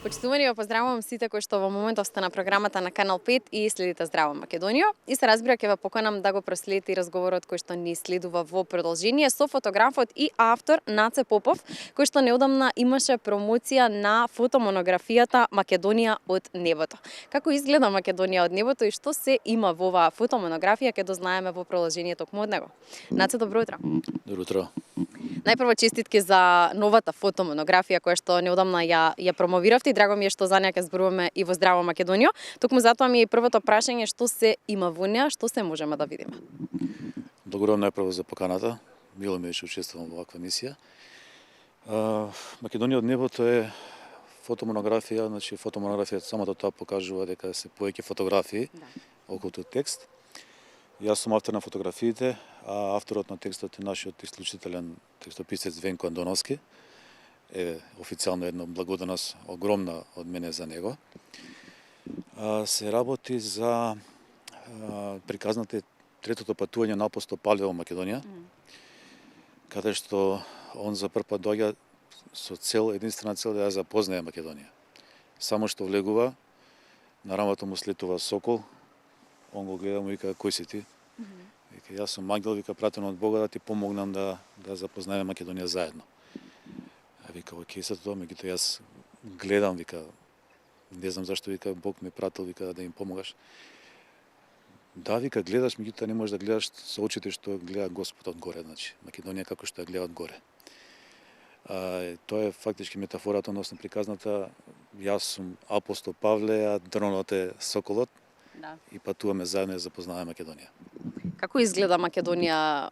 Почитувани, ја поздравувам сите кои што во моментов сте на програмата на Канал 5 и следите Здрава Македонија. И се разбира ќе ве поканам да го проследите и разговорот кој што ни следува во продолжение со фотографот и автор Наце Попов, кој што неодамна имаше промоција на фотомонографијата Македонија од небото. Како изгледа Македонија од небото и што се има во оваа фотомонографија ќе дознаеме во продолжение токму од него. Наце, добро утро. Добро утро. Најпрво честитки за новата фотомонографија која што неодамна ја промовиравте и драго ми е што за неа ќе зборуваме и во Здрава Македонија. Токму затоа ми е првото прашање што се има во неа, што се можеме да видиме. Благодарам најпрво за поканата. Мило ми е што учествувам во ваква емисија. Македонија од небото е фотомонографија, значи фотомонографија самото тоа покажува дека се повеќе фотографии околу текст. Јас сум автор на фотографиите, а авторот на текстот е нашиот исклучителен текстописец Венко Андоновски. Официјално една благодарност огромна од мене за него. Се работи за приказната третото патување на апостол Павле во Македонија, каде што он за прв пат доаѓа со единствена цел да ја запознае Македонија. Само што влегува, на рамото му слетува сокол, он го гледа, му вика, кој си ти? Вика, јас сум ангел, вика, пратен од Бога да ти помогнам да запознаеме Македонија заедно. Вика, окей, се тоа, меѓутоа јас гледам, вика, не знам зашто, вика, Бог ме пратил, вика, да им помогаш. Да, вика, гледаш, меѓутоа не можеш да гледаш со очите што гледа Господ од горе, значи, Македонија како што ја гледа од горе. Тоа е фактички метафората, односно приказната, јас сум апостол Павле, а дронот е соколот, и патуваме заедно да запознаваме Македонија. Како изгледа Македонија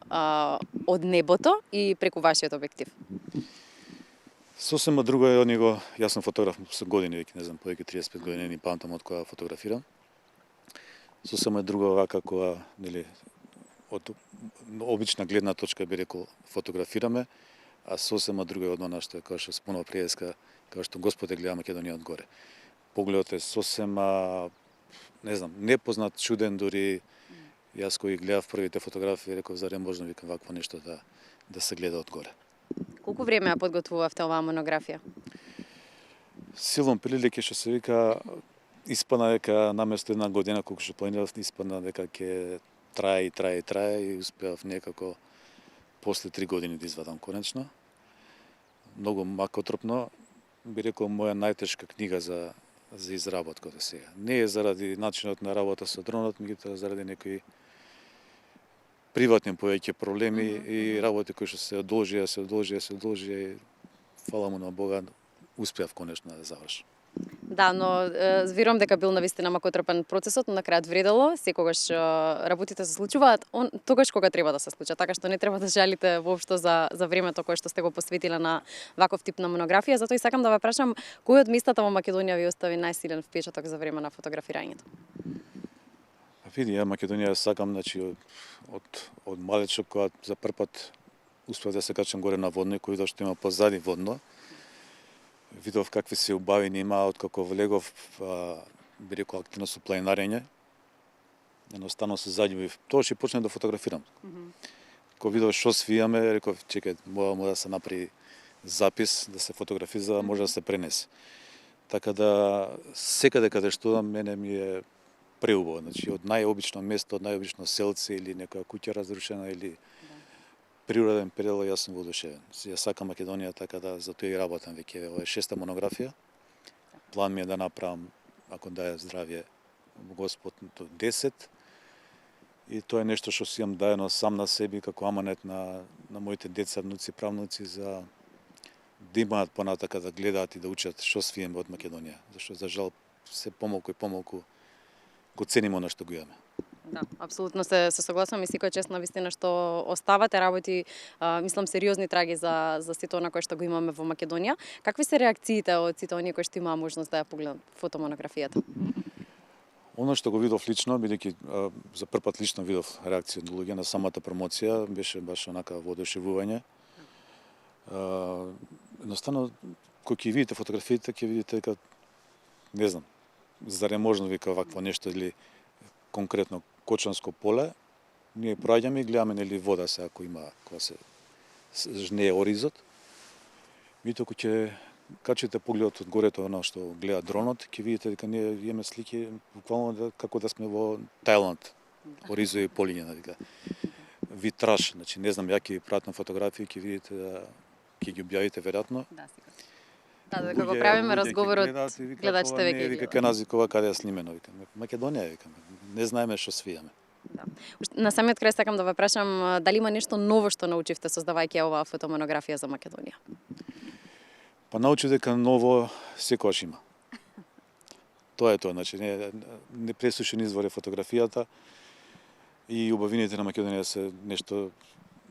од небото и преку вашиот објектив? Сосема друго е од него, јас сум фотограф со години, веќе не знам, повеќе 35 години, не памтам од кога фотографирам. Сосема друго вака кога, нели, од обична гледна точка би рекол фотографираме, а сосема друго е од она што кога што спомнав преска, кога што Господ гледа Македонија од горе. Погледот е сосема, не знам, непознат, чуден дури. Јас кој гледав првите фотографии, реков зарем можно вика вакво нешто да се гледа од горе. Колку време ја подготвувавте оваа монографија? Силно прилики што се вика испадна дека наместо една година колку што планирав, испадна дека ќе трае и успеав некако после 3 години да извадам конечно. Многу макотропно, би рекол моја најтешка книга за изработка до сега. Не е заради начинот на работа со дронот, меѓутоа заради некои приватни повеќе проблеми и работи кои што се одложија и фала му на Бога, успеав конечно да завршам. Да, но верувам дека бил навистина макотропен процесот, но на крајот вредело. Секогаш работите се случуваат тогаш кога треба да се случат, така што не треба да жалите воопшто за времето кое што сте го посветиле на ваков тип на монографија. Затоа и сакам да ве прашам кој од местата во Македонија ви остави најсилен впечаток за време на фотографирањето? Види, ја Македонија сакам, значи од малечок кога за прв пат успеав да се качам горе на водно, кој што има позади водно. Видов какви се убавини има, откако влегов, би рекол активно со планинарење. Едноставно се заљубив. Тогаш и почнав да фотографирам. Кога видов што свијаме, реков, чекај, мора да се направи запис, да се фотографира, за да може да се пренесе. Така да, секаде каде што одам, мене ми е преубаво. Значи, од најобично место, од најобично селце или некоја куќа разрушена или природен предел, јас сум воодушевен. Ја сакам Македонија, така да затоа и работам веќе. Ова е 6-та монографија. План ми е да направам, ако даде здравје Господ, 10. И тоа е нешто што си имам даено сам на себе како аманет на моите деца, внуци, правнуци, за да имаат понатака да гледаат и да учат што свиеме од Македонија. Зашто за жал се помалку и помалку го цениме она што го имаме. Да, апсолутно се согласувам и секоја чест на вистина што оставате работи, мислам сериозни траги за сето она кое што го имаме во Македонија. Какви се реакциите од сите оние кои што имаа можност да ја погледнат фотомонографијата? Оно што го видов лично, бидејќи за прв пат лично видов реакција од луѓе на самата промоција, беше баш онака воодушевување. Едноставно, кога ќе видите фотографиите, ќе видите дека не знам, зарем можно вика вакво нешто или конкретно Кочанско поле, ние проаѓаме и гледаме нели вода се ако има кога се жнее оризот. Мито кога ќе качите погледот од горето на што гледа дронот, ќе видите дека ние имаме слики буквално како да сме во Тајланд, во ризови полиња, дека витраж, значи не знам ја ќе пратам фотографии, ќе видите да ќе ги објавите веројатно. Да, сигурно. Да, дека го правиме разговорот, гледачите веќе ги вика ке нас викува каде е снимено, вика Македонија, вика. Не знаеме што свијаме. Да. На самиот крај сакам да ве прашам дали има нешто ново што научивте создавајќи оваа фотомонографија за Македонија? Па научив дека ново секогаш има. Тоа е тоа, значи не пресушен извор е фотографијата и убавините на Македонија се нешто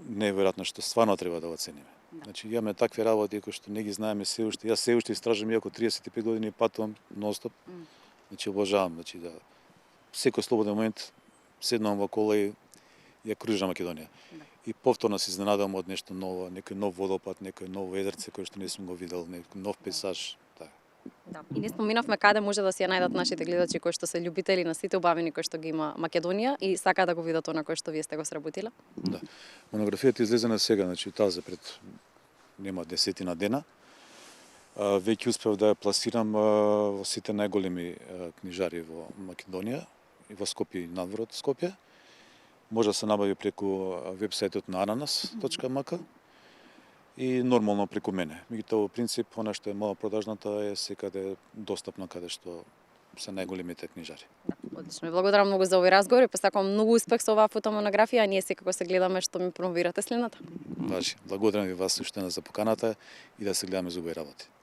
неверојатно што стварно треба да го оцениме. Да. Значи имаме такви работи кои што не ги знаеме се уште. Јас се уште истражувам иако 35 години патувам нонстоп. Значи обожавам, значи да секој слободен момент седнам во кола и ја кружам Македонија. Да. И повторно се изненадам од нешто ново, некој нов водопад, некој ново езерце кој што не сум го видел, некој нов пейзаж. Да. И не споминавме каде може да си ја најдат нашите гледачи кои што се љубители на сите убавини кои што ги има Македонија и сакаат да го видат она кое што вие сте го сработиле? Да. Монографијата излезена сега, значи таа за пред нема 10 дена. Веќе успев да ја пласирам во сите најголеми книжари во Македонија и во Скопје и надвор од Скопје. Може да се набави преку вебсајтот на ananas.mk и нормално преку мене. Меѓутоа, во принцип, она што е мало продажната е секаде достапно каде што се најголемите книжари. Да, одлично. Благодарам многу за овој разговор и посакувам многу успех со оваа фотомонографија, а ние секако се гледаме што ми промовирате следната. Важи. Благодарам ви вас уште за поканата и да се гледаме за убави работи.